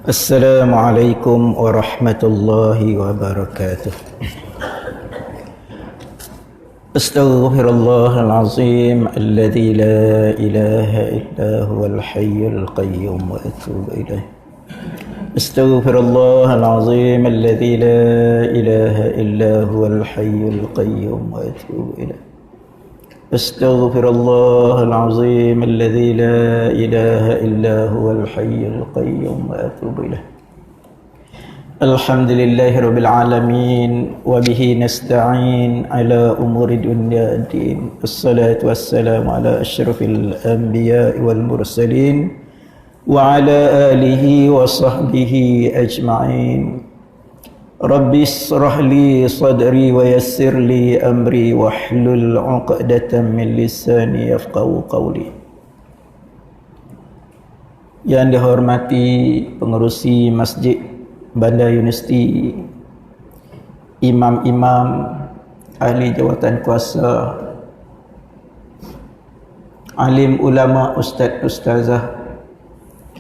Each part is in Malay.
Assalamualaikum warahmatullahi wabarakatuh. Astaghfirullahalazim alladzi la ilaha illa huwal hayyul qayyum wa atubu ilaih. Astaghfirullahalazim alladzi la ilaha illa huwal hayyul qayyum wa atubu ilaih. Astaghfirullahalazim alladzi la ilaha illa huwal hayyul qayyum wa atubu ilaih. Alhamdulillahi rabbil alamin wa bihi nasta'in ala umuri dunya din. Wassalatu wassalamu ala asyrafil anbiya'i wal mursalin wa ala alihi wa sahbihi ajma'in. Rabbi israh li sadri wa yassir li amri wahlul 'uqdatam min lisani yafqahu qawli. Yang dihormati pengerusi Masjid Bandar Universiti, imam-imam, ahli jawatan kuasa, alim ulama, ustaz-ustazah,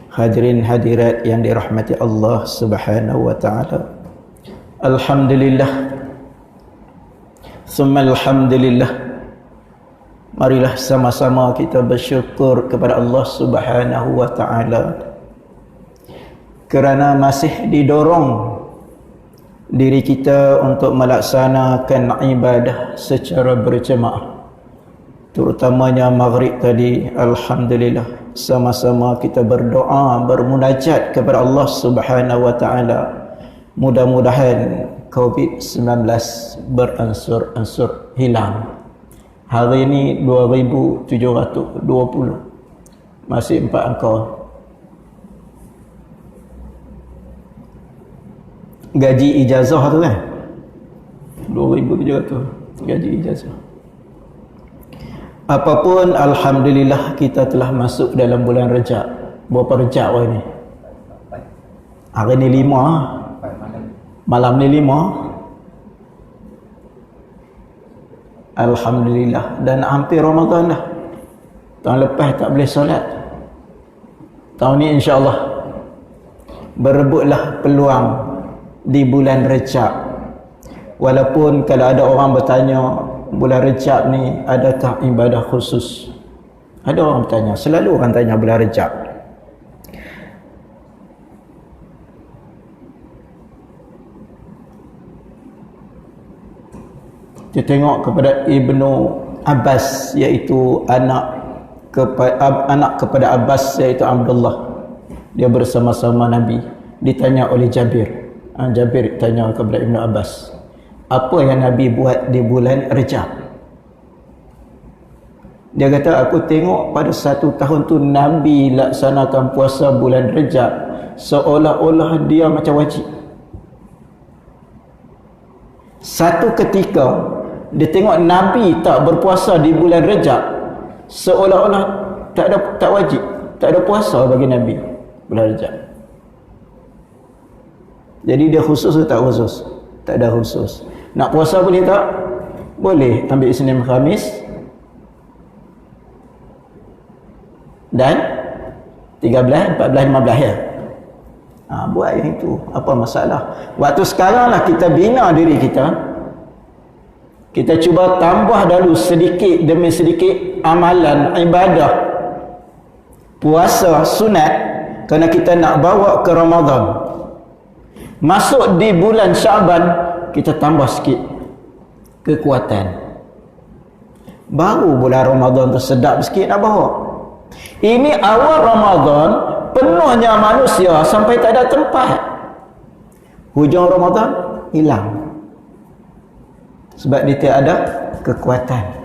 hadirin hadirat yang dirahmati Allah Subhanahu wa taala. Alhamdulillah, summa alhamdulillah. Marilah sama-sama kita bersyukur kepada Allah Subhanahu wa taala kerana masih didorong diri kita untuk melaksanakan ibadah secara berjemaah, terutamanya maghrib tadi. Alhamdulillah, sama-sama kita berdoa, bermunajat kepada Allah Subhanahu wa taala. Mudah-mudahan COVID-19 beransur-ansur hilang. Hari ini 2720, masih 4 angka. Gaji ijazah tu kan 2700 gaji ijazah. Apapun, alhamdulillah kita telah masuk dalam bulan Rejab. Berapa Rejab hari ni? Hari ni 5, malam ni 5. Alhamdulillah, dan hampir Ramadan dah. Tahun lepas tak boleh solat, tahun ni insya-Allah berebutlah peluang di bulan Rejab. Walaupun kalau ada orang bertanya, bulan Rejab ni adakah ibadah khusus? Ada orang bertanya, selalu orang tanya bulan Rejab. Kita tengok kepada Ibnu Abbas, iaitu anak kepada Abbas, iaitu Abdullah. Dia bersama-sama Nabi. Ditanya oleh Jabir. Jabir tanya kepada Ibnu Abbas, apa yang Nabi buat di bulan Rejab? Dia kata, aku tengok pada satu tahun tu Nabi laksanakan puasa bulan Rejab seolah-olah dia macam wajib. Satu ketika dia tengok Nabi tak berpuasa di bulan Rejab, seolah-olah tak wajib, tak ada puasa bagi Nabi bulan Rejab. Jadi dia khusus atau tak khusus? Tak ada khusus. Nak puasa boleh tak? Boleh. Ambil Isnin Khamis dan 13, 14, 15 ya. Buat yang itu, apa masalah? Waktu sekarang lah kita bina diri kita. Kita cuba tambah dulu sedikit demi sedikit amalan ibadah puasa sunat, kerana kita nak bawa ke Ramadan. Masuk di bulan Syaban, kita tambah sikit kekuatan. Baru bulan Ramadan tu sedap sikit nak bawa. Ini awal Ramadan, penuhnya manusia sampai tak ada tempat. Hujung Ramadan hilang, sebab dia tak ada kekuatan.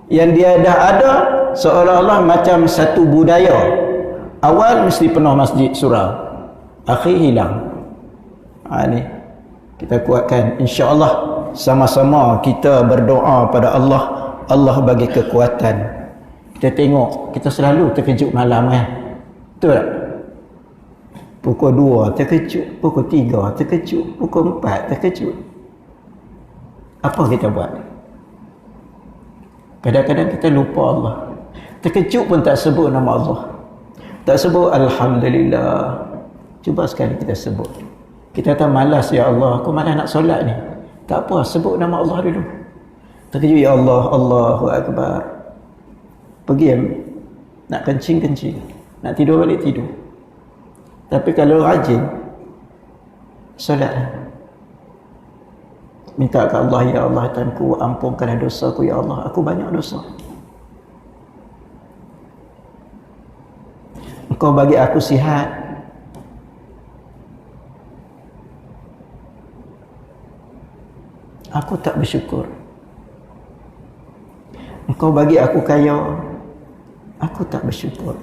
Yang dia dah ada seolah-olah macam satu budaya. Awal mesti penuh masjid surau, akhir hilang. Ni kita kuatkan, insya-Allah. Sama-sama kita berdoa pada Allah, Allah bagi kekuatan. Kita tengok, kita selalu terkejut malam kan, betul tak? Pukul 2 terkejut, pukul 3 terkejut, pukul 4 terkejut. Apa kita buat? Kadang-kadang kita lupa Allah. Terkejut pun tak sebut nama Allah. Tak sebut Alhamdulillah. Cuba sekali kita sebut. Kita tak malas, ya Allah, aku malas nak solat ni. Tak apa, sebut nama Allah dulu. Terkejut, ya Allah, Allahu Akbar. Pergi nak kencing. Nak tidur balik tidur. Tapi kalau rajin, solat. Minta ke Allah, ya Allah Tuhanku, ampunkanlah dosaku, ya Allah, aku banyak dosa. Engkau bagi aku sihat. Aku tak bersyukur. Engkau bagi aku kaya. Aku tak bersyukur.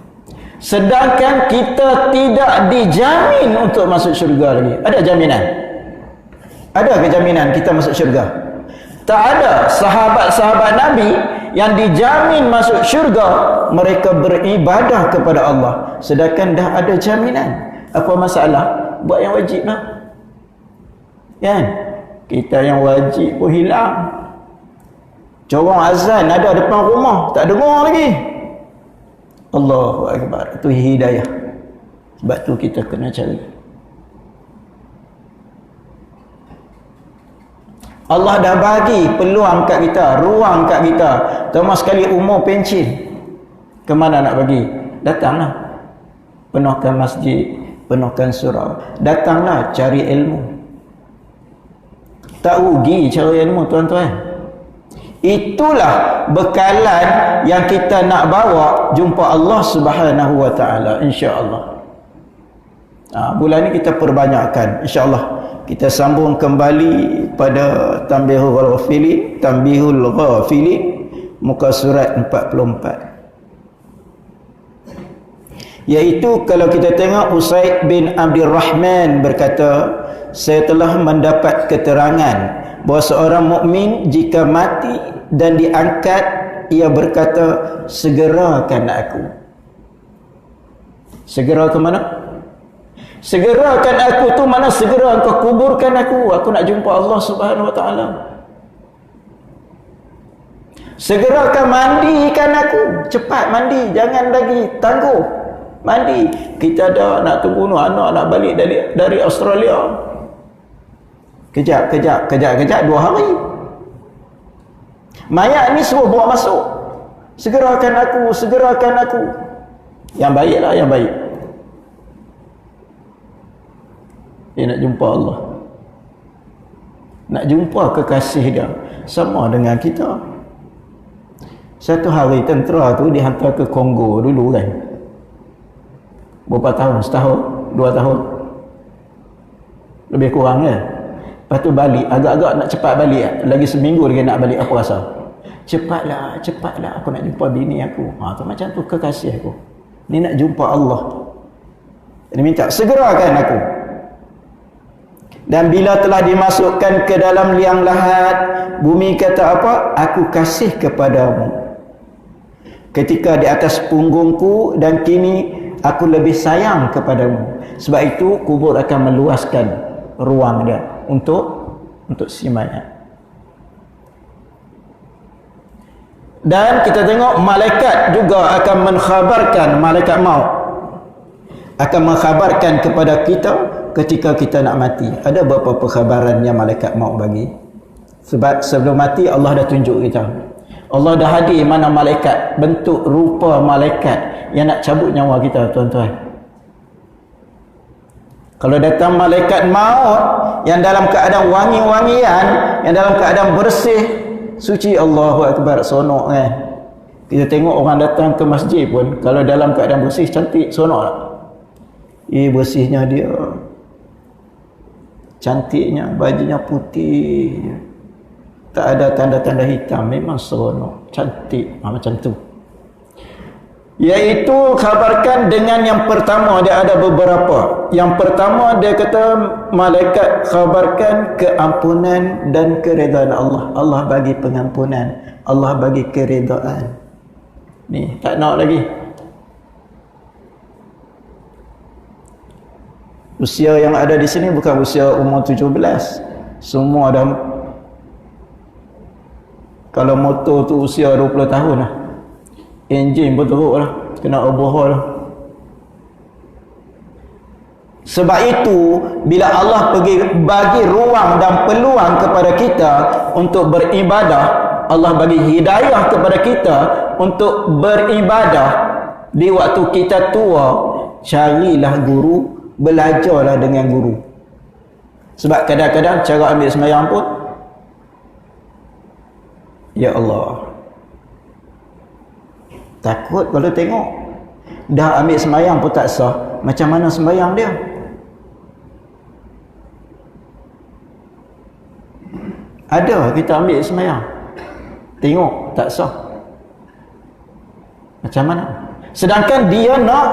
Sedangkan kita tidak dijamin untuk masuk syurga lagi. Ada jaminan? Ada kejaminan kita masuk syurga? Tak ada. Sahabat-sahabat Nabi yang dijamin masuk syurga, mereka beribadah kepada Allah. Sedangkan dah ada jaminan. Apa masalah? Buat yang wajib lah. Kan? Kita yang wajib pun hilang. Corong azan ada depan rumah, tak dengar lagi. Allahu Akbar. Itu hidayah. Sebab tu kita kena cari. Allah dah bagi peluang kat kita, ruang kat kita. Terutama sekali umur pencin. Kemana nak bagi? Datanglah. Penuhkan masjid, penuhkan surau. Datanglah cari ilmu. Tak rugi cari ilmu, tuan-tuan. Itulah bekalan yang kita nak bawa jumpa Allah Subhanahu wa taala, insya-Allah. Bulan ni kita perbanyakkan, insya-Allah. Kita sambung kembali pada Tanbihul Ghafilin, muka surat 44. Iaitu kalau kita tengok, Usaid bin Abdul Rahman berkata, saya telah mendapat keterangan bahawa seorang mukmin jika mati dan diangkat, ia berkata, segerakan aku. Segera ke mana? Segerakan aku tu mana segera engkau kuburkan aku. Aku nak jumpa Allah Subhanahu wa taala. Segerakan mandikan aku. Cepat mandi, jangan lagi tangguh. Mandi. Kita dah nak tunggu anak nak balik dari Australia. Kejap 2 hari. Mayat ni suruh bawa masuk. Segerakan aku. Yang baiklah, yang baik. Dia nak jumpa Allah. Nak jumpa kekasih dia. Sama dengan kita. Satu hari tentera tu dihantar ke Kongo dulu kan. Berapa tahun? Setahun? 2 tahun? Lebih kurang kan? Lepas tu balik. Agak-agak nak cepat balik. Lagi seminggu lagi nak balik. Apa rasa? Cepatlah. Aku nak jumpa bini aku. Tu macam tu kekasih aku. Ni nak jumpa Allah. Dia minta, segerakan aku. Dan bila telah dimasukkan ke dalam liang lahat, bumi kata apa? Aku kasih kepadamu ketika di atas punggungku, dan kini aku lebih sayang kepadamu. Sebab itu kubur akan meluaskan ruang dia untuk si mayat. Dan kita tengok malaikat juga akan mengkhabarkan, malaikat maut akan mengkhabarkan kepada kita ketika kita nak mati. Ada beberapa perkhabaran yang malaikat maut bagi. Sebab sebelum mati Allah dah tunjuk kita. Allah dah hadir mana malaikat, bentuk rupa malaikat yang nak cabut nyawa kita, tuan-tuan. Kalau datang malaikat maut yang dalam keadaan wangi-wangian, yang dalam keadaan bersih, suci, Allahu Akbar, sonok kan. Kita tengok orang datang ke masjid pun, kalau dalam keadaan bersih, cantik, sonok tak? Bersihnya dia, cantiknya, bajunya putih, tak ada tanda-tanda hitam, memang seronok, cantik, macam tu. Iaitu khabarkan dengan yang pertama, dia ada beberapa. Yang pertama dia kata malaikat khabarkan keampunan dan keredaan Allah. Allah bagi pengampunan, Allah bagi keredaan. Ni tak nak lagi. Usia yang ada di sini bukan usia umur 17. Semua dah, kalau motor tu usia 20 tahun lah. enjin pun teruk lah, kena overhaul lah. Sebab itu bila Allah bagi ruang dan peluang kepada kita untuk beribadah, Allah bagi hidayah kepada kita untuk beribadah di waktu kita tua, carilah guru, belajarlah dengan guru. Sebab kadang-kadang cara ambil sembahyang pun, ya Allah, takut kalau tengok dah ambil sembahyang pun tak sah, macam mana sembahyang dia? Ada kita ambil sembahyang, tengok tak sah, macam mana? Sedangkan dia nak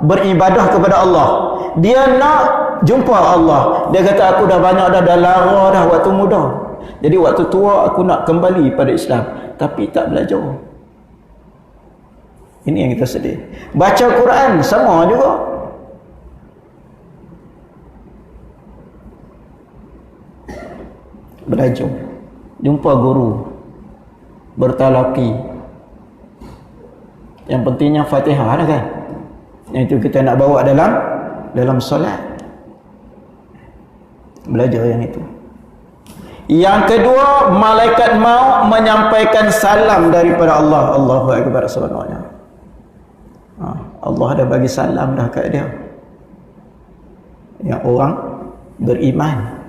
beribadah kepada Allah, dia nak jumpa Allah. Dia kata aku dah banyak dah lara dah waktu muda, jadi waktu tua aku nak kembali pada Islam, tapi tak belajar. Ini yang kita sedih. Baca Quran sama juga. Belajar, jumpa guru, bertalaki. Yang pentingnya Fatihah lah kan. Yang itu kita nak bawa dalam solat. Belajar yang itu. Yang kedua, malaikat maut menyampaikan salam daripada Allah. Allahu Akbar sebenarnya. Allah dah bagi salam dah kat dia, yang orang beriman.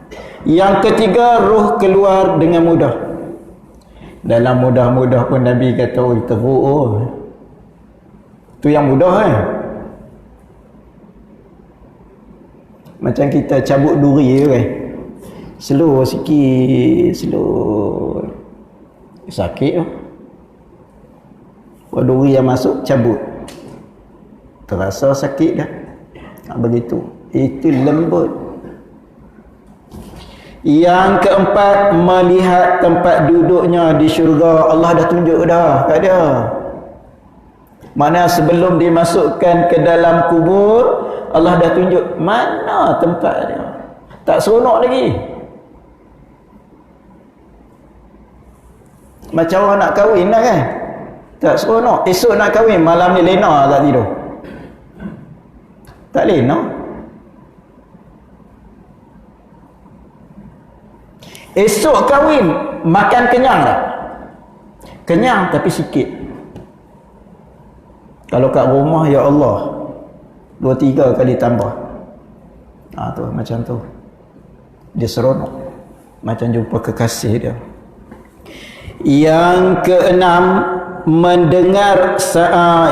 Yang ketiga, ruh keluar dengan mudah. Dalam mudah-mudah pun Nabi kata, oh teruk, oh. Tu yang mudah kan. Macam kita cabut duri kan, slow sikit, slow, sakit tu. Kalau duri yang masuk cabut, terasa sakit dah. Begitu, itu lembut. Yang keempat, melihat tempat duduknya di syurga. Allah dah tunjuk dah kat dia. Mana sebelum dimasukkan ke dalam kubur, Allah dah tunjuk mana tempat dia. Tak seronok lagi. Macam orang nak kahwin lah kan, tak seronok. Esok nak kahwin, malam ni lena tak tidur. Tak lena. Esok kahwin, makan kenyang tak? Kenyang tapi sikit. Kalau kat rumah, ya Allah, 2-3 kali tambah. Tu macam tu. Dia seronok, macam jumpa kekasih dia. Yang keenam, mendengar.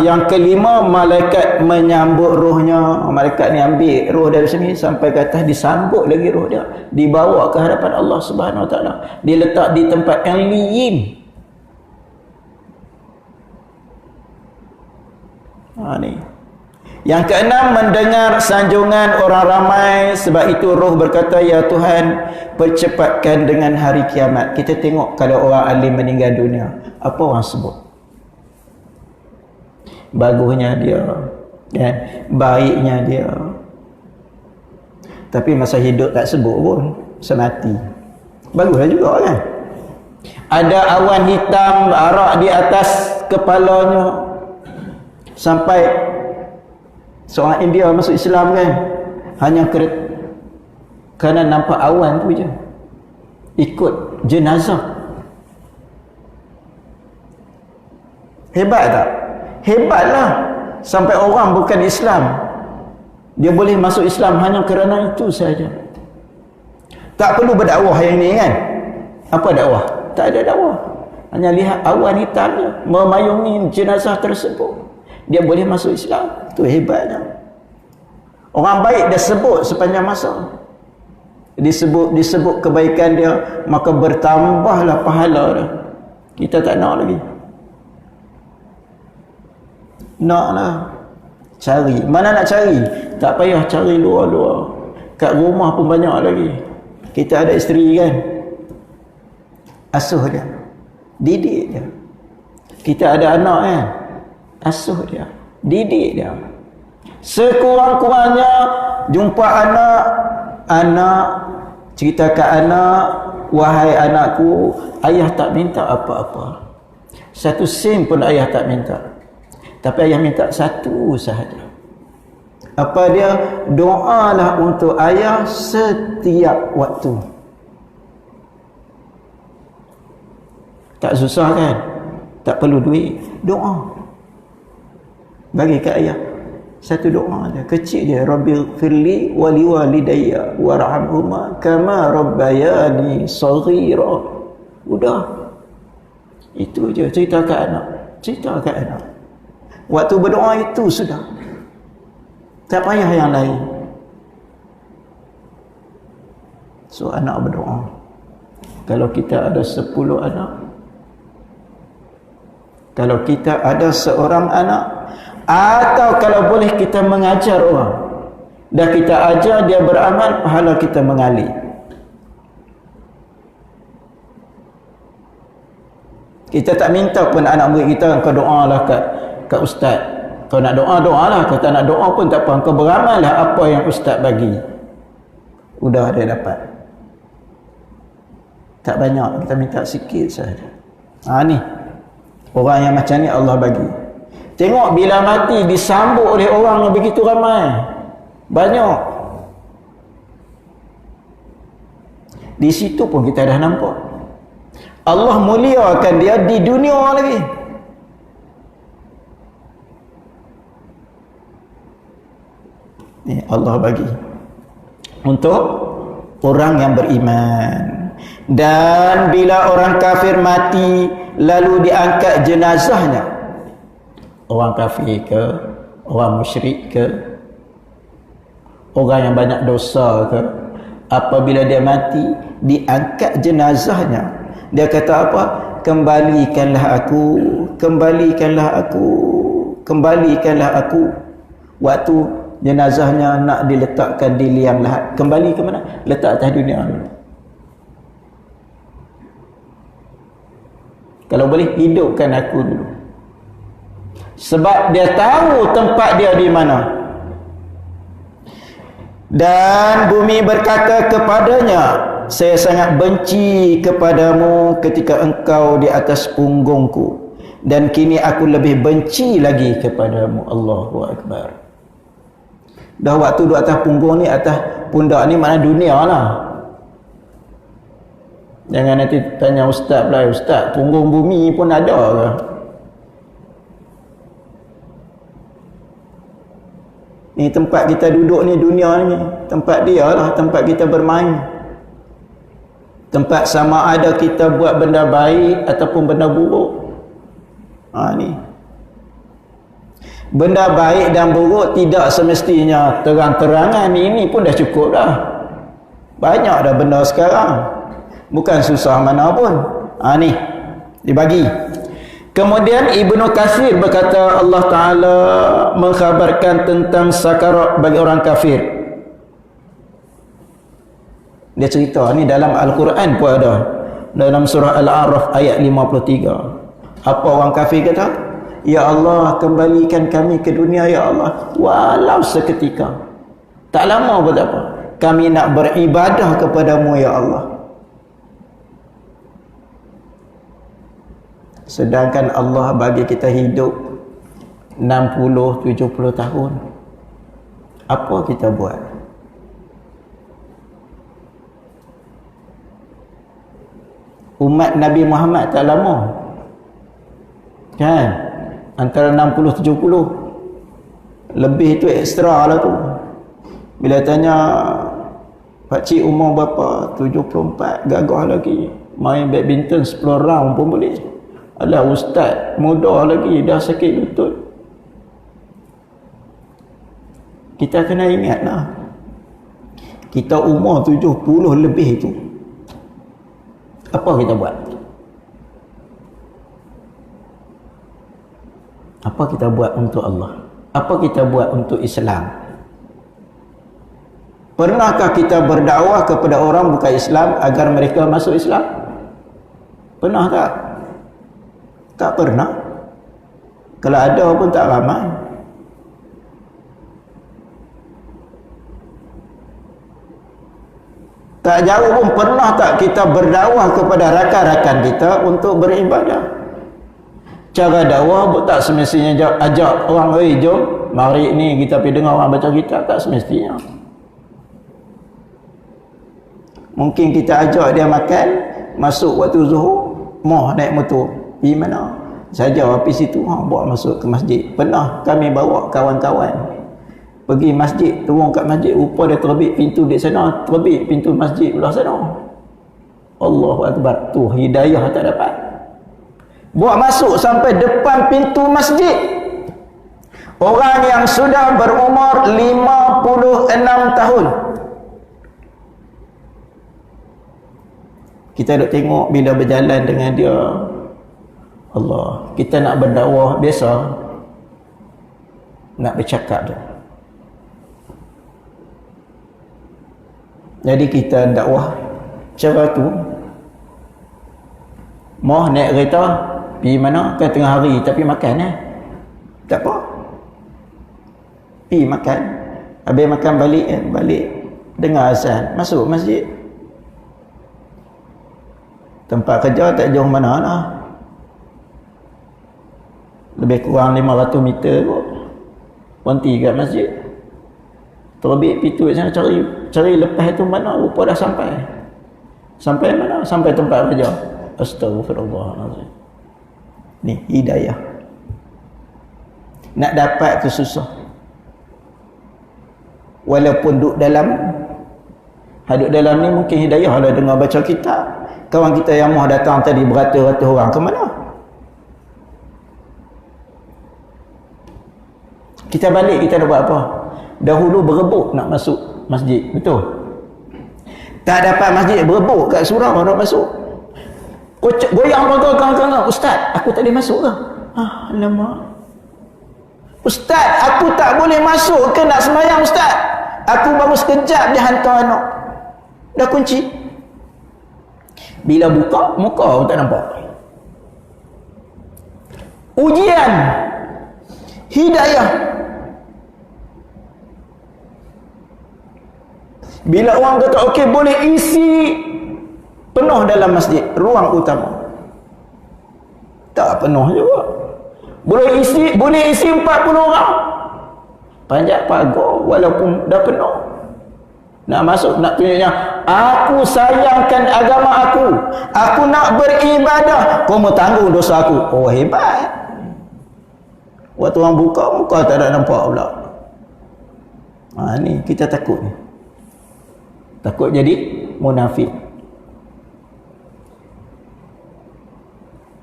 Yang kelima, malaikat menyambut rohnya. Malaikat ni ambil roh dari sini sampai ke atas, disambut lagi roh dia, dibawa ke hadapan Allah Subhanahu Wa Taala, diletak di tempat yang liyin. Ni. Yang keenam, mendengar sanjungan orang ramai. Sebab itu roh berkata, ya Tuhan, percepatkan dengan hari kiamat. Kita tengok kalau orang alim meninggal dunia, apa orang sebut? Bagusnya dia, kan? Baiknya dia. Tapi masa hidup tak sebut pun, semati. Baguslah juga kan. Ada awan hitam arak di atas kepalanya. Sampai seorang India masuk Islam kan, hanya kerana nampak awan tu je, ikut jenazah. Hebat tak? Hebatlah. Sampai orang bukan Islam, dia boleh masuk Islam hanya kerana itu saja. Tak perlu berdakwah yang ni kan. Apa dakwah? Tak ada dakwah. Hanya lihat awan hitam je memayungi jenazah tersebut, dia boleh masuk Islam. Itu hebatnya. Orang baik dia sebut sepanjang masa, disebut kebaikan dia, maka bertambahlah pahala dia. Kita tak nak lagi. Naklah cari. Mana nak cari? Tak payah cari luar-luar. Kat rumah pun banyak lagi. Kita ada isteri kan, asuh dia, didik dia. Kita ada anak kan, asuh dia, didik dia. Sekurang-kurangnya jumpa anak, cerita kat anak, wahai anakku, ayah tak minta apa-apa. Satu sen pun ayah tak minta. Tapi ayah minta satu sahaja. Apa dia? Doalah untuk ayah setiap waktu. Tak susah kan? Tak perlu duit. Doa. Bagi kat ayah satu doa aja, kecil je. Rabbil firli wali walidayya warhamhuma kama rabbayani saghira. Udah. Itu je, cerita kat anak. Cerita kat anak. Waktu berdoa itu sudah. Tak payah yang lain. So anak berdoa. Kalau kita ada 10 anak, kalau kita ada seorang anak, atau kalau boleh kita mengajar orang, dah kita ajar dia beramal, pahala kita mengalir. Kita tak minta pun anak murid kita, kau doalah kat ustaz. Kau nak doa, doalah. Kau tak nak doa pun tak apa, kau beramallah apa yang ustaz bagi. Udah dia dapat. Tak banyak, kita minta sikit saja. Ni orang yang macam ni Allah bagi. Tengok bila mati disambut oleh orang yang begitu ramai. Banyak. Di situ pun kita dah nampak Allah muliakan dia di dunia lagi. Ni Allah bagi untuk orang yang beriman. Dan bila orang kafir mati lalu diangkat jenazahnya, orang kafir ke, orang musyrik ke, orang yang banyak dosa ke, apabila dia mati diangkat jenazahnya, dia kata apa? Kembalikanlah aku, kembalikanlah aku, kembalikanlah aku. Waktu jenazahnya nak diletakkan di liang lahat, kembali ke mana? Letak atas dunia dulu. Kalau boleh hidupkan aku dulu. Sebab dia tahu tempat dia di mana. Dan bumi berkata kepadanya, saya sangat benci kepadamu ketika engkau di atas punggungku, dan kini aku lebih benci lagi kepadamu. Allahu Akbar. Dah waktu duduk atas punggung ni, atas pundak ni, mana dunia lah. Jangan nanti tanya ustaz pula, ustaz punggung bumi pun ada ke? Ni tempat kita duduk ni, dunia ni tempat dia lah, tempat kita bermain. Tempat sama ada kita buat benda baik ataupun benda buruk. Ni benda baik dan buruk tidak semestinya terang-terangan. Ini pun dah cukup dah. Banyak dah benda sekarang, bukan susah mana pun. Ni dibagi. Kemudian Ibnu Katsir berkata, Allah Ta'ala mengkhabarkan tentang sakarat bagi orang kafir. Dia cerita ni dalam Al-Quran pun ada, dalam surah Al-A'raf ayat 53. Apa orang kafir kata? Ya Allah, kembalikan kami ke dunia ya Allah, walau seketika. Tak lama pun tak apa, kami nak beribadah kepadamu ya Allah. Sedangkan Allah bagi kita hidup 60-70 tahun. Apa kita buat? Umat Nabi Muhammad tak lama, kan? Antara 60-70. Lebih tu ekstra lah tu. Bila tanya pakcik umur berapa? 74, gagah lagi. Main badminton 10 round pun boleh. Alah ustaz muda lagi, dah sakit lutut. Kita kena ingatlah, kita umur 70 lebih itu, apa kita buat? Apa kita buat untuk Allah? Apa kita buat untuk Islam? Pernahkah kita berdakwah kepada orang bukan Islam agar mereka masuk Islam? Pernah tak? Tak pernah. Kalau ada pun tak ramai. Tak jauh pun pernah tak kita berdakwah kepada rakan-rakan kita untuk beribadah? Cara dakwah buat tak semestinya ajak orang, jom mari ni kita pergi dengar orang baca kitab, tak semestinya. Mungkin kita ajak dia makan, masuk waktu zuhur, mau naik motor pergi mana saja, pergi situ, bawa masuk ke masjid. Pernah kami bawa kawan-kawan pergi masjid, turun kat masjid, rupa dia terbit pintu di sana, terbit pintu masjid belah sana. Allahu Akbar, tu hidayah tak dapat. Buat masuk sampai depan pintu masjid. Orang yang sudah berumur 56 tahun. Kita duk tengok bila berjalan dengan dia. Allah, kita nak berdakwah biasa, nak bercakap tu. Jadi kita dakwah cara tu. Mau naik kereta pergi mana? Kan tengah hari tapi makan tak apa. Pergi makan. Habis makan balik dengar azan, masuk masjid. Tempat kerja tak jauh mana lah. Lebih kurang 500 meter kot. Berhenti kat masjid. Terbit pintu sana, cari lepas tu mana, rupa dah sampai. Sampai mana? Sampai tempat kerja. Astagfirullahaladzim. Ni hidayah. Nak dapat tu susah. Walaupun duduk dalam ni mungkin hidayah lah dengar baca kitab. Kawan kita yang mau datang tadi beratus-ratus orang ke mana? Kita balik, kita nak buat apa? Dahulu berebut nak masuk masjid, betul? Tak dapat masjid, berebut kat surau nak masuk. Goyang bangga, ustaz, aku tak boleh masuk ke? Alamak. Ustaz, aku tak boleh masuk ke nak sembahyang ustaz? Aku baru sekejap dia hantar anak. Dah kunci. Bila buka, muka tak nampak. Ujian hidayah. Bila orang kata okey boleh isi penuh dalam masjid, ruang utama. Tak penuh juga. Boleh isi 40 orang. Panjat pagar walaupun dah penuh. Nak masuk, nak tunjuknya aku sayangkan agama aku. Aku nak beribadah. Kau mau tanggung dosa aku. Oh hebat. Waktu orang buka, muka tak ada nampak pula. Ni kita takut ni. Takut jadi munafik.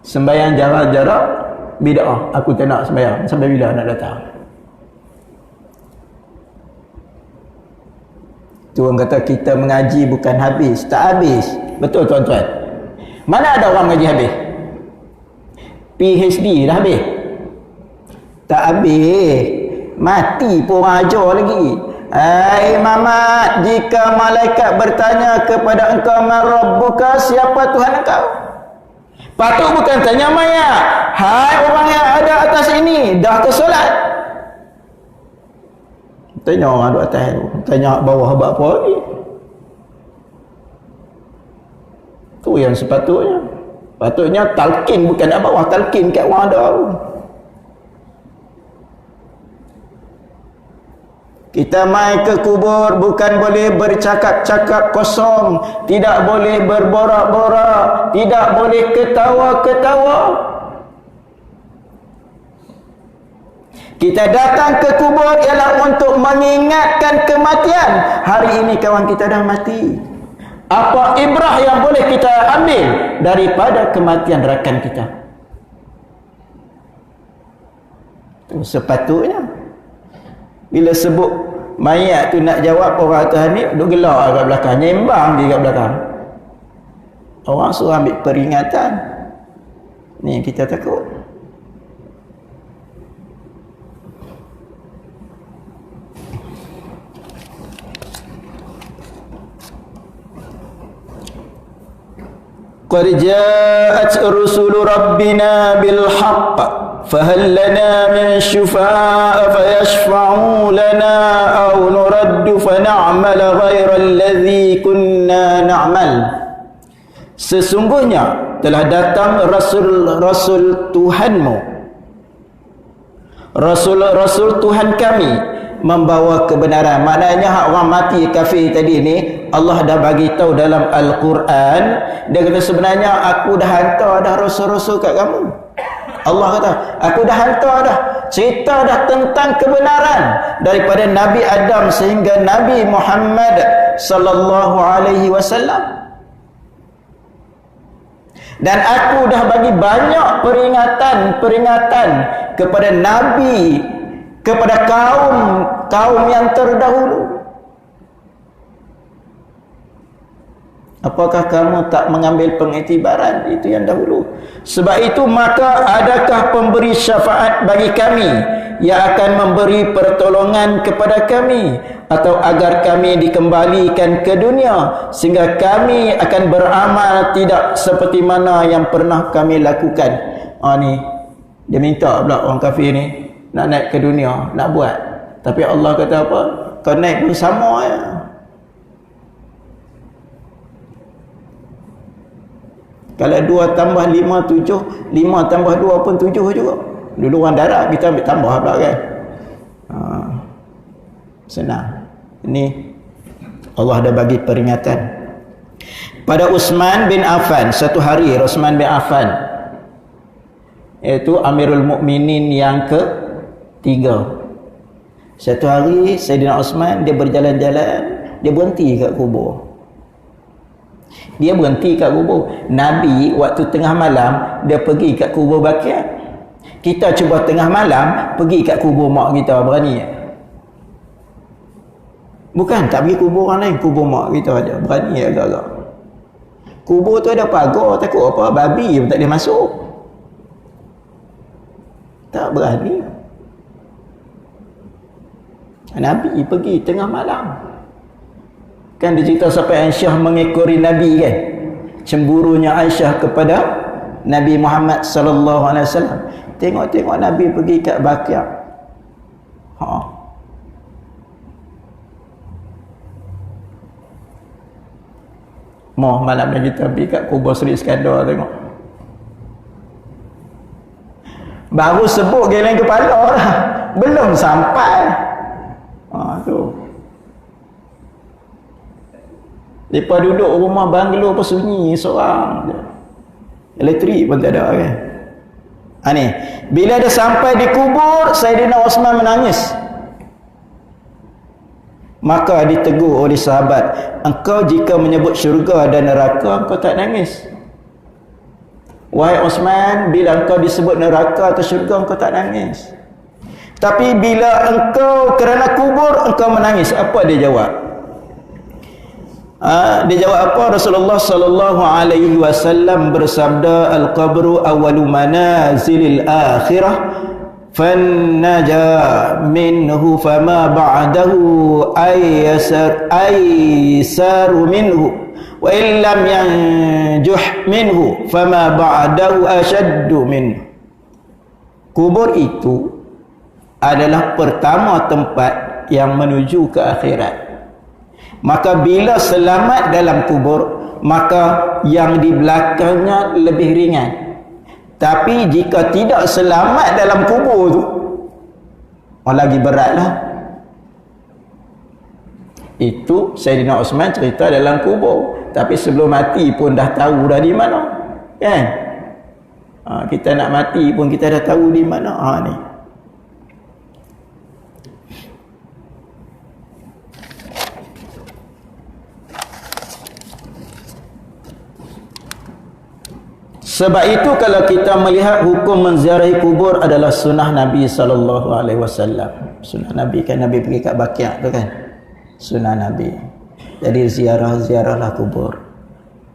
Sembahyang jarak-jarak bid'ah. Aku tak nak sembahyang. Sampai bila nak datang? Tuan kata kita mengaji bukan habis. Tak habis. Betul tuan-tuan? Mana ada orang mengaji habis? PhD dah habis? Tak habis. Mati pun orang ajar lagi. Hai Muhammad, jika malaikat bertanya kepada engkau man rabbuka, siapa Tuhan engkau? Patut bukan tanya mayat. Hai orang yang ada atas ini, dah ke solat? Tanya orang duduk atas tu. Tanya bawah buat apa lagi? Tu yang sepatutnya. Patutnya talqin bukan nak bawah, talqin kat orang ada tu. Kita mai ke kubur bukan boleh bercakap-cakap kosong, tidak boleh berborak-borak, tidak boleh ketawa-ketawa. Kita datang ke kubur ialah untuk mengingatkan kematian. Hari ini kawan kita dah mati. Apa ibrah yang boleh kita ambil daripada kematian rakan kita? Itu sepatutnya. Bila sebut mayat tu nak jawab, orang atas ni duduk gelak kat belakang, nyembang dia kat belakang. Orang suruh ambil peringatan. Ni kita takut. Qad ja'at rusulu rabbina bil haqq fahal lana min syufa'a fayashfa'u lana aw nuraddu fa na'mal ghayra alladhi kunna na'mal. Sesungguhnya telah datang Rasul Tuhanmu, Rasul Tuhan kami, membawa kebenaran. Maknanya hak orang mati kafir tadi ni, Allah dah bagi tahu dalam Al-Quran. Dia kata sebenarnya aku dah hantar dah Rasul-Rasul kat kamu. Allah kata aku dah hantar dah, cerita dah tentang kebenaran daripada Nabi Adam sehingga Nabi Muhammad sallallahu alaihi wasallam. Dan aku dah bagi banyak peringatan kepada Nabi, kepada kaum yang terdahulu. Apakah kamu tak mengambil pengiktibaran itu yang dahulu? Sebab itu maka adakah pemberi syafaat bagi kami yang akan memberi pertolongan kepada kami, atau agar kami dikembalikan ke dunia sehingga kami akan beramal tidak seperti mana yang pernah kami lakukan. Ni dia minta pula orang kafir ni nak naik ke dunia, nak buat. Tapi Allah kata apa? Kau naik pun sama ya. Kalau 2 tambah 5 7, 5 tambah 2 pun 7 juga. Dulu orang darat kita ambil tambah pula kan. Senang. Ini Allah dah bagi peringatan. Pada Uthman bin Affan, satu hari Uthman bin Affan, iaitu Amirul Mukminin yang ke-3. Satu hari Sayyidina Uthman dia berjalan-jalan, dia berhenti kat kubur. Nabi waktu tengah malam dia pergi kat kubur Baqi'. Kita cuba tengah malam pergi kat kubur mak kita, berani tak? Bukan tak pergi kubur orang lain, kubur mak kita aja. Berani agak-agak. Kubur tu ada pagar, takut apa? Babi pun tak boleh masuk. Tak berani. Nabi pergi tengah malam. Kan dia cerita sampai Aisyah mengekori Nabi kan. Cemburunya Aisyah kepada Nabi Muhammad sallallahu alaihi wasallam. Tengok-tengok Nabi pergi kat Baqi'. Mau malam ni kita pergi kat kubur Seri Iskandar tengok. Baru sebut geleng kepala lah. Belum sampai. Tu. Lepas duduk rumah banglo apa sunyi seorang je. Elektrik pun tak ada kan. Ni. Bila dia sampai di kubur, Sayyidina Uthman menangis. Maka ditegur oleh sahabat, engkau jika menyebut syurga dan neraka, engkau tak nangis. Wahai Uthman, bila engkau disebut neraka atau syurga, engkau tak nangis. Tapi bila engkau kerana kubur, engkau menangis. Apa dia jawab? Dia jawab apa? Rasulullah sallallahu alaihi wasallam bersabda, al-qabru awwalu manazilil akhirah, fannaja minhu fama ba'dahu aysaru minhu wa illam yanjuh minhu fama ba'dahu ashaddu minhu. Kubur itu adalah pertama tempat yang menuju ke akhirat. Maka bila selamat dalam kubur, maka yang di belakangnya lebih ringan. Tapi jika tidak selamat dalam kubur tu, lagi beratlah. Itu Sayyidina Uthman cerita dalam kubur. Tapi sebelum mati pun dah tahu dah di mana. Kan? Kita nak mati pun kita dah tahu di mana. Ni. Sebab itu kalau kita melihat hukum menziarahi kubur adalah sunnah Nabi sallallahu alaihi wasallam. Sunnah Nabi kan, Nabi pergi kat Baqi' tu kan. Sunnah Nabi. Jadi ziarahlah kubur.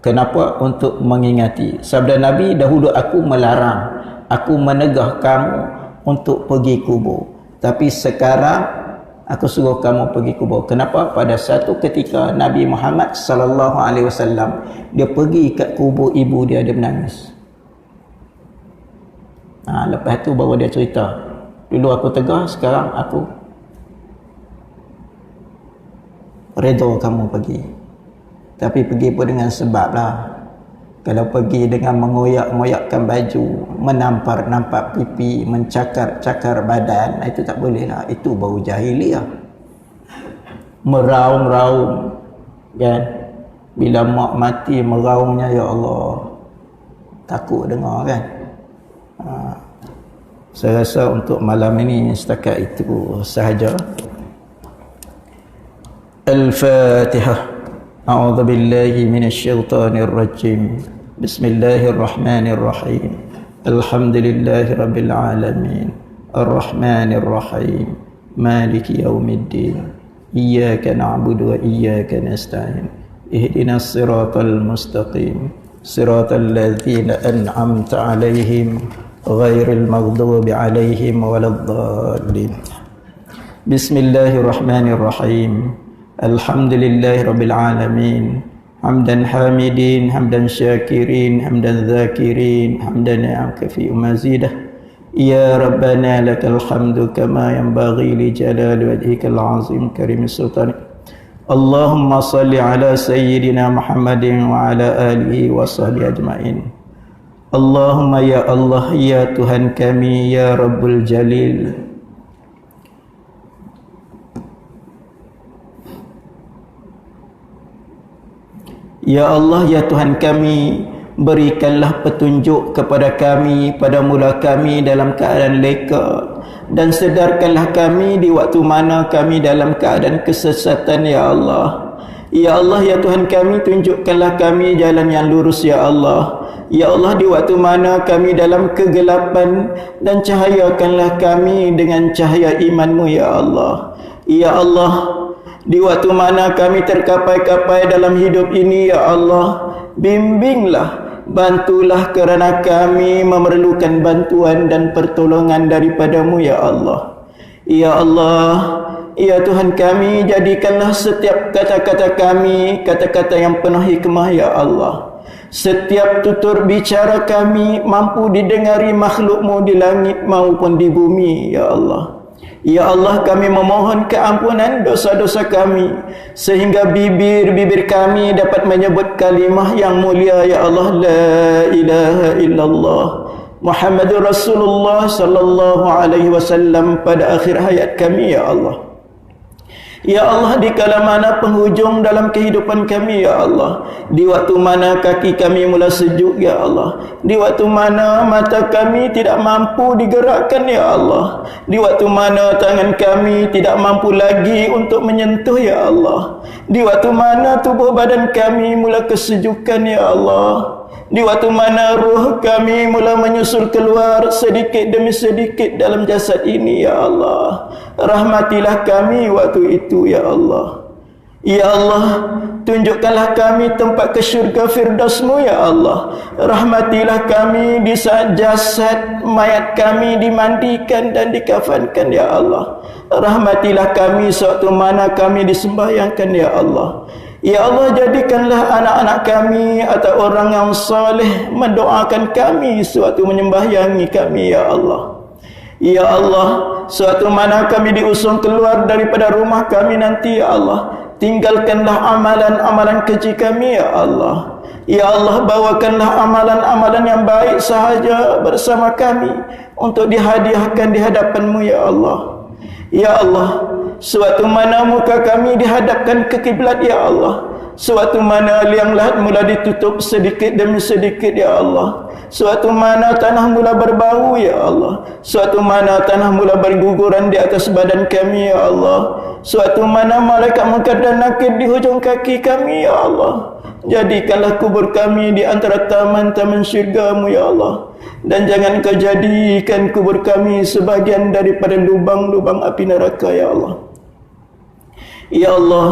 Kenapa? Untuk mengingati. Sabda Nabi, dahulu aku melarang, aku menegah kamu untuk pergi kubur. Tapi sekarang aku suruh kamu pergi kubur. Kenapa? Pada satu ketika Nabi Muhammad sallallahu alaihi wasallam dia pergi kat kubur ibu dia menangis. Lepas tu baru dia cerita, dulu aku tegah, sekarang aku redha kamu pergi. Tapi pergi pun dengan sebab lah. Kalau pergi dengan mengoyak-ngoyakkan baju, menampar-nampar pipi, mencakar-cakar badan, itu tak boleh lah. Itu bau jahiliah. Meraung-raung, kan? Bila mak mati meraungnya, ya Allah, takut dengar, kan? Saya rasa untuk malam ini setakat itu sahaja. Al-Fatihah. A'udzu billahi minasyaitonir rajim. Bismillahirrahmanirrahim. Alhamdulillahi rabbil alamin. Arrahmanir rahim. Maliki yaumiddin. Iyyaka na'budu wa iyyaka nasta'in. Ihdinas siratal mustaqim. Siratal ladzina an'amta 'alaihim ghairil maghdubi 'alaihim waladdallin. Bismillahirrahmanirrahim. Alhamdulillahi rabbil alamin. Hamdan hamidin, hamdan syakirin, hamdan dzakirin, hamdan ni'amka fi mazidah. Ya Rabbana lakal hamdu kama yanbaghi li jalali wajhikal azim karimis sultan. Allahumma salli ala sayyidina Muhammadin wa ala alihi wa sahbihi ajma'in. Allahumma ya Allah, ya Tuhan kami, ya Rabbul Jalil, ya Allah, ya Tuhan kami, berikanlah petunjuk kepada kami pada mula kami dalam keadaan leka, dan sedarkanlah kami di waktu mana kami dalam keadaan kesesatan, ya Allah. Ya Allah, ya Tuhan kami, tunjukkanlah kami jalan yang lurus, ya Allah. Ya Allah, di waktu mana kami dalam kegelapan, dan cahayakanlah kami dengan cahaya iman-Mu, ya Allah. Ya Allah, di waktu mana kami terkapai-kapai dalam hidup ini, ya Allah, bimbinglah, bantulah kerana kami memerlukan bantuan dan pertolongan daripada-Mu, ya Allah. Ya Allah, ya Tuhan kami, jadikanlah setiap kata-kata kami kata-kata yang penuh hikmah, ya Allah. Setiap tutur bicara kami mampu didengari makhluk-Mu di langit maupun di bumi, ya Allah. Ya Allah, kami memohon keampunan dosa-dosa kami, sehingga bibir-bibir kami dapat menyebut kalimah yang mulia, ya Allah, la ilaha illallah Muhammadur Rasulullah sallallahu alaihi wasallam pada akhir hayat kami, ya Allah. Ya Allah, di kala mana penghujung dalam kehidupan kami, ya Allah, di waktu mana kaki kami mula sejuk, ya Allah, di waktu mana mata kami tidak mampu digerakkan, ya Allah, di waktu mana tangan kami tidak mampu lagi untuk menyentuh, ya Allah, di waktu mana tubuh badan kami mula kesejukan, ya Allah, di waktu mana ruh kami mula menyusul keluar sedikit demi sedikit dalam jasad ini, ya Allah, rahmatilah kami waktu itu, ya Allah. Ya Allah, tunjukkanlah kami tempat ke syurga Firdaus-Mu, ya Allah. Rahmatilah kami di saat jasad mayat kami dimandikan dan dikafankan, ya Allah. Rahmatilah kami sewaktu mana kami disembahyangkan, ya Allah. Ya Allah, jadikanlah anak-anak kami atau orang yang saleh mendoakan kami sewaktu menyembahyangi kami, ya Allah. Ya Allah, suatu mana kami diusung keluar daripada rumah kami nanti, ya Allah, tinggalkanlah amalan-amalan keji kami, ya Allah. Ya Allah, bawakanlah amalan-amalan yang baik sahaja bersama kami untuk dihadiahkan di hadapan-Mu, ya Allah. Ya Allah, suatu mana muka kami dihadapkan ke kiblat, ya Allah, suatu mana liang lahat mula ditutup sedikit demi sedikit, ya Allah, suatu mana tanah mula berbau, ya Allah, suatu mana tanah mula berguguran di atas badan kami, ya Allah, suatu mana malaikat munkar dan nakir di hujung kaki kami, ya Allah. Jadikanlah kubur kami di antara taman-taman syurga-Mu, ya Allah, dan jangan Kau jadikan kubur kami sebahagian daripada lubang-lubang api neraka, ya Allah. Ya Allah,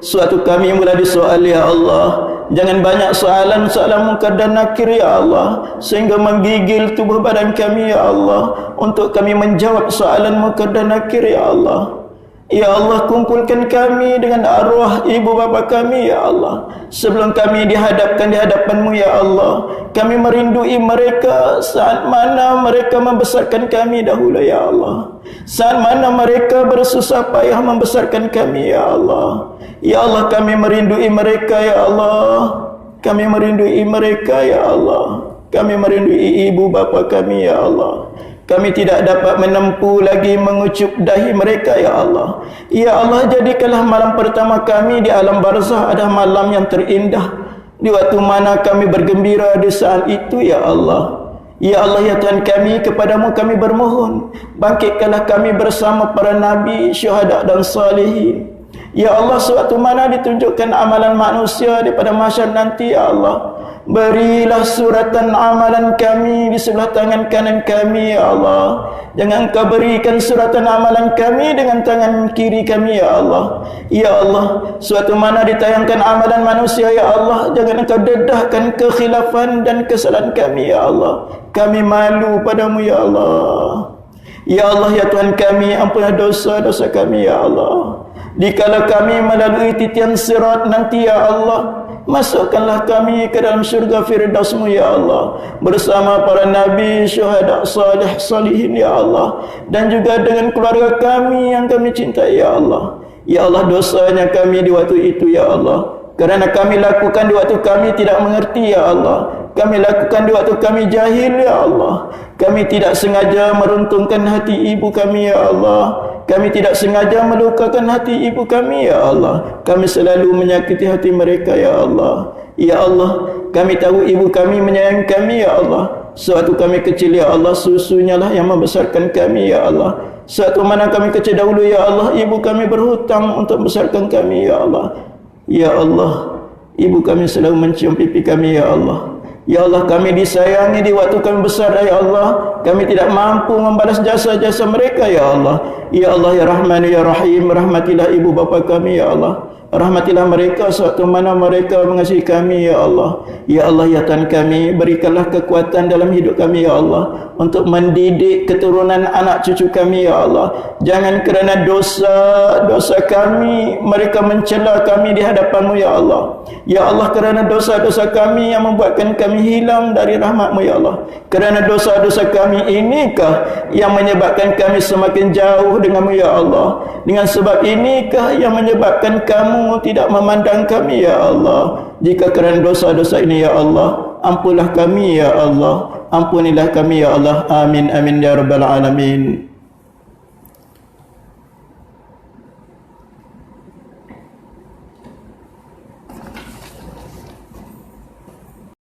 suatu kami mula disoal, ya Allah, jangan banyak soalan munkar dan nakir, ya Allah, sehingga menggigil tubuh badan kami, ya Allah, untuk kami menjawab soalan munkar dan nakir, ya Allah. Ya Allah, kumpulkan kami dengan arwah ibu bapa kami, ya Allah, sebelum kami dihadapkan di hadapan-Mu, ya Allah. Kami merindui mereka saat mana mereka membesarkan kami dahulu, ya Allah, saat mana mereka bersusah payah membesarkan kami, ya Allah. Ya Allah, kami merindui mereka, ya Allah. Kami merindui mereka ya Allah. Kami merindui ibu bapa kami ya Allah. Kami tidak dapat menempuh lagi mengucup dahi mereka ya Allah. Ya Allah, jadikanlah malam pertama kami di alam barzah adalah malam yang terindah, di waktu mana kami bergembira di saat itu ya Allah. Ya Allah, ya Tuhan kami, kepadamu kami bermohon, bangkitkanlah kami bersama para nabi, syuhada dan salihin. Ya Allah, sewaktu mana ditunjukkan amalan manusia daripada mahsyar nanti ya Allah, berilah suratan amalan kami di sebelah tangan kanan kami ya Allah. Jangan Engkau berikan suratan amalan kami dengan tangan kiri kami ya Allah. Ya Allah, suatu mana ditayangkan amalan manusia ya Allah, jangan Engkau dedahkan kekhilafan dan kesalahan kami ya Allah. Kami malu padamu ya Allah. Ya Allah, ya Tuhan kami, ampunilah dosa-dosa kami ya Allah. Dikala kami melalui titian sirat nanti ya Allah, masukkanlah kami ke dalam syurga Firdaus-Mu ya Allah, bersama para nabi, syuhada, salih, salihin ya Allah, dan juga dengan keluarga kami yang kami cintai ya Allah. Ya Allah, dosanya kami di waktu itu ya Allah, kerana kami lakukan di waktu kami tidak mengerti ya Allah. Kami lakukan di waktu kami jahil ya Allah. Kami tidak sengaja meruntungkan hati ibu kami ya Allah. Kami tidak sengaja melukakan hati ibu kami ya Allah. Kami selalu menyakiti hati mereka ya Allah. Ya Allah, kami tahu ibu kami menyayangi kami ya Allah. Sewaktu kami kecil ya Allah, susunya lah yang membesarkan kami ya Allah. Sewaktu mana kami kecil dahulu ya Allah, ibu kami berhutang untuk membesarkan kami ya Allah. Ya Allah, ibu kami selalu mencium pipi kami ya Allah. Ya Allah, kami disayangi di waktu kami besar ya Allah. Kami tidak mampu membalas jasa-jasa mereka ya Allah. Ya Allah, ya Rahman, ya Rahim, rahmatilah ibu bapa kami ya Allah. Rahmatilah mereka sewaktu mana mereka mengasihi kami ya Allah. Ya Allah, ya Tuhan kami, berikanlah kekuatan dalam hidup kami ya Allah, untuk mendidik keturunan anak cucu kami ya Allah. Jangan kerana dosa-dosa kami mereka mencela kami di hadapan-Mu ya Allah. Ya Allah, kerana dosa-dosa kami yang membuatkan kami hilang dari rahmat-Mu ya Allah. Kerana dosa-dosa kami inikah yang menyebabkan kami semakin jauh dengan-Mu ya Allah. Dengan sebab inikah yang menyebabkan kamu tidak memandang kami ya Allah. Jika kerana dosa-dosa ini ya Allah, ampunlah kami ya Allah. Ampunilah kami ya Allah. Amin amin ya rabbal alamin.